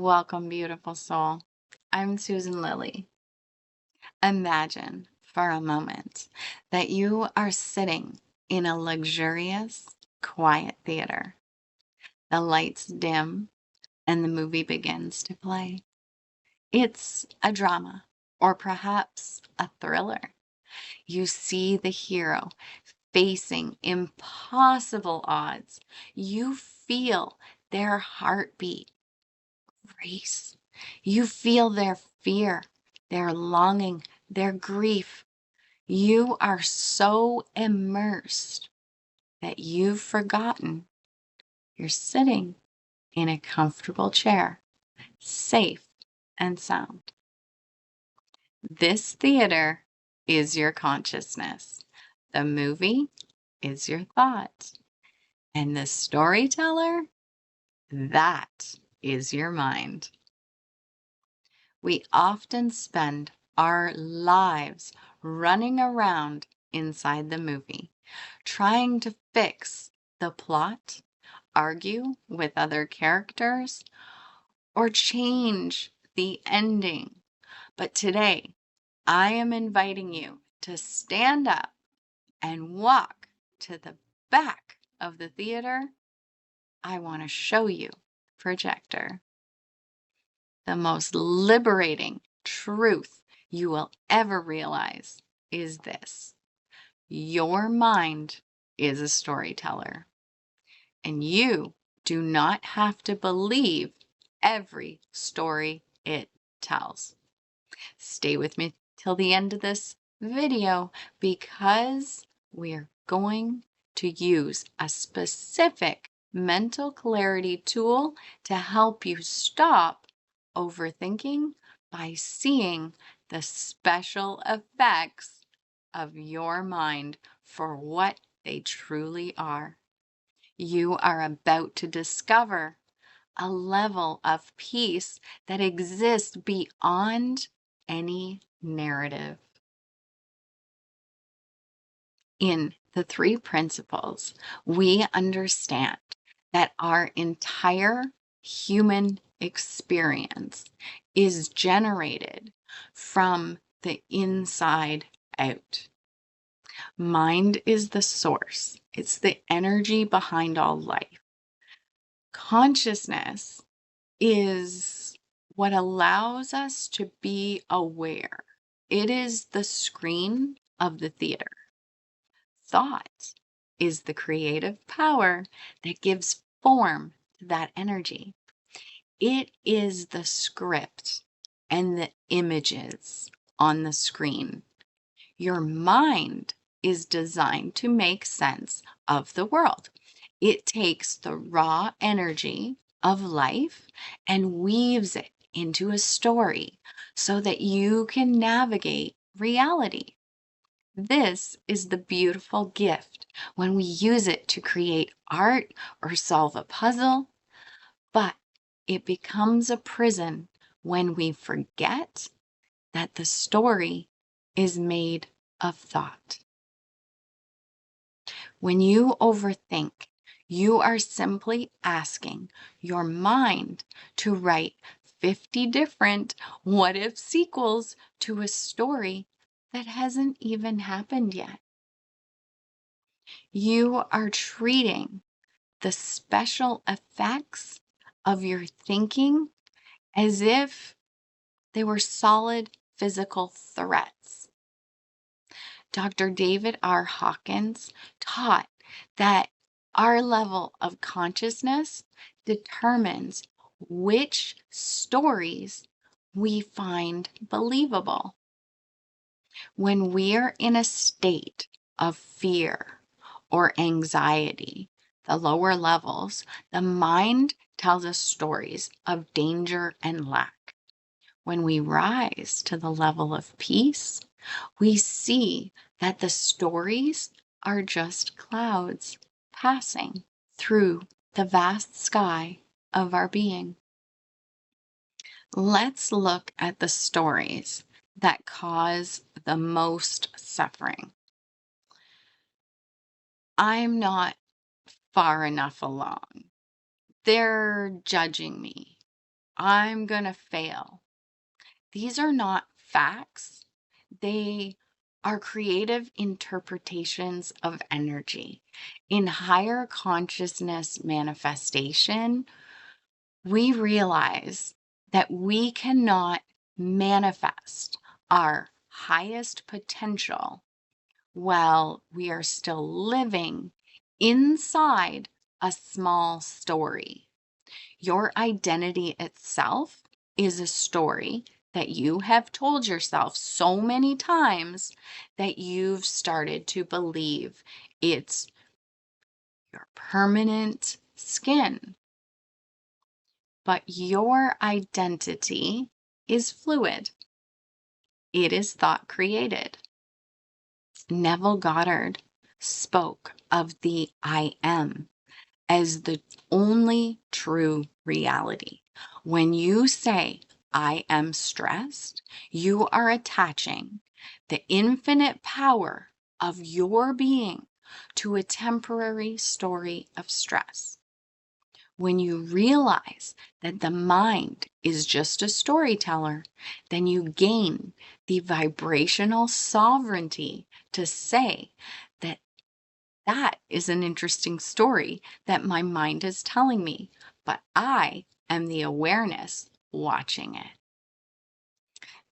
Welcome, beautiful soul. I'm Susan Lilley. Imagine for a moment that you are sitting in a luxurious, quiet theater. The lights dim and the movie begins to play. It's a drama, or perhaps a thriller. You see the hero facing impossible odds. You feel their heartbeat race. You feel their fear, their longing, their grief. You are so immersed that you've forgotten you're sitting in a comfortable chair, safe and sound. This theater is your consciousness. The movie is your thought. And the storyteller, that is your mind. We often spend our lives running around inside the movie, trying to fix the plot, argue with other characters, or change the ending. But today, I am inviting you to stand up and walk to the back of the theater. I want to show you projector. The most liberating truth you will ever realize is this: your mind is a storyteller, and you do not have to believe every story it tells. Stay with me till the end of this video because we're going to use a specific mental clarity tool to help you stop overthinking by seeing the special effects of your mind for what they truly are. You are about to discover a level of peace that exists beyond any narrative. In the three principles, we understand that our entire human experience is generated from the inside out. Mind is the source. It's the energy behind all life. Consciousness is what allows us to be aware. It is the screen of the theater. Thought is the creative power that gives form to that energy. It is the script and the images on the screen. Your mind is designed to make sense of the world. It takes the raw energy of life and weaves it into a story so that you can navigate reality. This is the beautiful gift when we use it to create art or solve a puzzle, but it becomes a prison when we forget that the story is made of thought. When you overthink, you are simply asking your mind to write 50 different what-if sequels to a story that hasn't even happened yet. You are treating the special effects of your thinking as if they were solid physical threats. Dr. David R. Hawkins taught that our level of consciousness determines which stories we find believable. When we're in a state of fear or anxiety, the lower levels, the mind tells us stories of danger and lack. When we rise to the level of peace, we see that the stories are just clouds passing through the vast sky of our being. Let's look at the stories that cause the most suffering. I'm not far enough along. They're judging me. I'm going to fail. These are not facts. They are creative interpretations of energy. In higher consciousness manifestation, we realize that we cannot manifest our highest potential while we are still living inside a small story. Your identity itself is a story that you have told yourself so many times that you've started to believe it's your permanent skin. But your identity is fluid. It is thought created. Neville Goddard spoke of the I am as the only true reality. When you say, I am stressed, you are attaching the infinite power of your being to a temporary story of stress. When you realize that the mind is just a storyteller, then you gain the vibrational sovereignty to say that that is an interesting story that my mind is telling me, but I am the awareness watching it.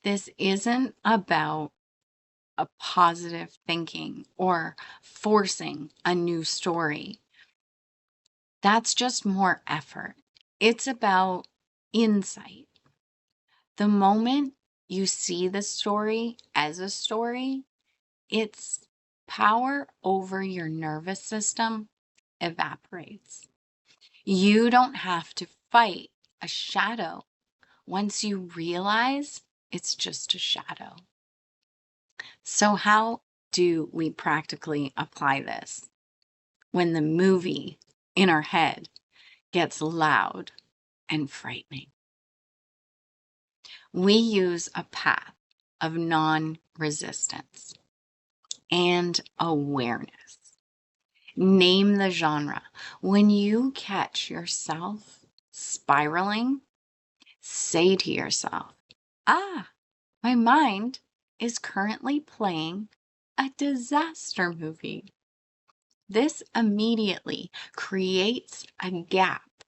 This isn't about a positive thinking or forcing a new story. That's just more effort. It's about insight. The moment you see the story as a story, its power over your nervous system evaporates. You don't have to fight a shadow once you realize it's just a shadow. So, how do we practically apply this when the movie in our head gets loud and frightening? We use a path of non-resistance and awareness. Name the genre. When you catch yourself spiraling, say to yourself, my mind is currently playing a disaster movie. This immediately creates a gap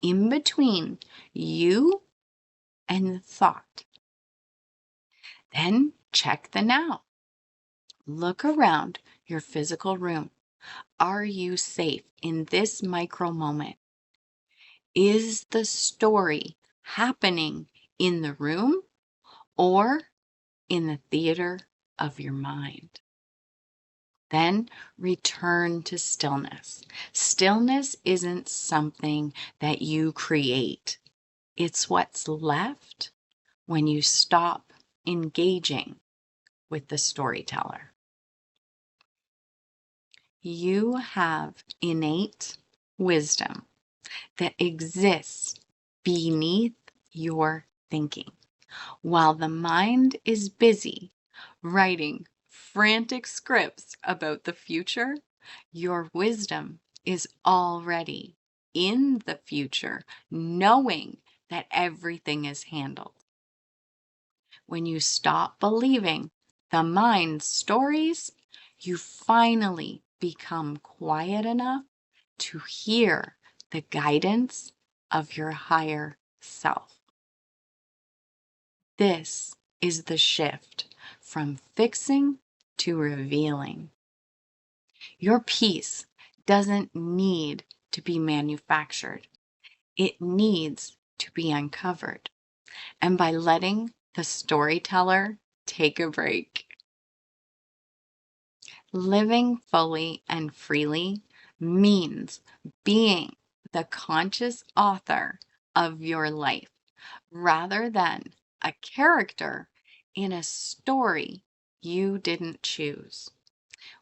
in between you and the thought. Then check the now. Look around your physical room. Are you safe in this micro moment? Is the story happening in the room or in the theater of your mind? Then return to stillness. Stillness isn't something that you create. It's what's left when you stop engaging with the storyteller. You have innate wisdom that exists beneath your thinking. While the mind is busy writing frantic scripts about the future, your wisdom is already in the future, knowing that everything is handled. When you stop believing the mind's stories, you finally become quiet enough to hear the guidance of your higher self. This is the shift from fixing to revealing. Your peace doesn't need to be manufactured. It needs to be uncovered. And by letting the storyteller take a break. Living fully and freely means being the conscious author of your life rather than a character in a story you didn't choose.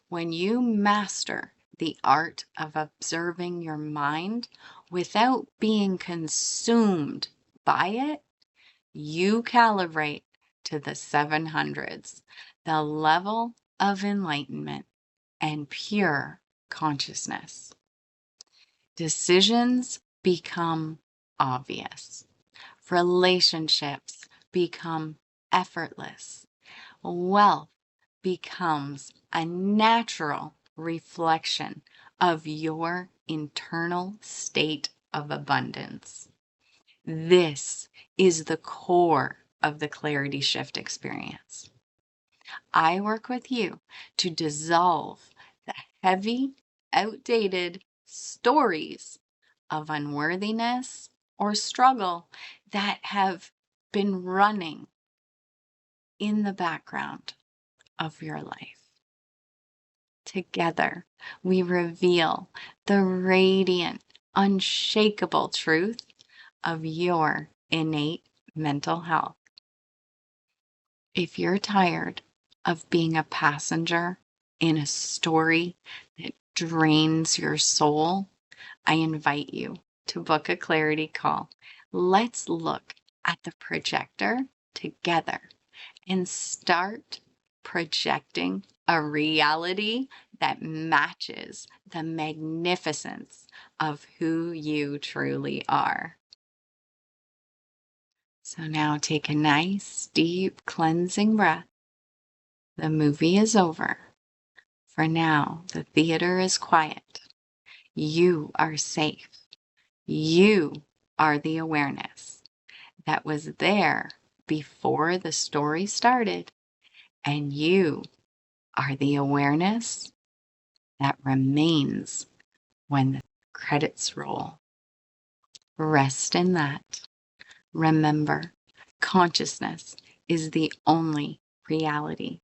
When you master the art of observing your mind without being consumed by it, you calibrate to the 700s, the level of enlightenment and pure consciousness. Decisions become obvious. Relationships become effortless. Wealth becomes a natural reflection of your internal state of abundance. This is the core of the clarity shift experience. I work with you to dissolve the heavy, outdated stories of unworthiness or struggle that have been running in the background of your life. Together, we reveal the radiant, unshakable truth of your innate mental health. If you're tired of being a passenger in a story that drains your soul, I invite you to book a clarity call. Let's look at the projector together and start projecting a reality that matches the magnificence of who you truly are. So now take a nice, deep, cleansing breath. The movie is over. For now, the theater is quiet. You are safe. You are the awareness that was there before the story started, and you are the awareness that remains when the credits roll. Rest in that. Remember, consciousness is the only reality.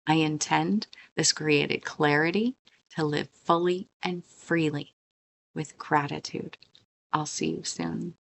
I intend this created clarity to live fully and freely with gratitude. I'll see you soon.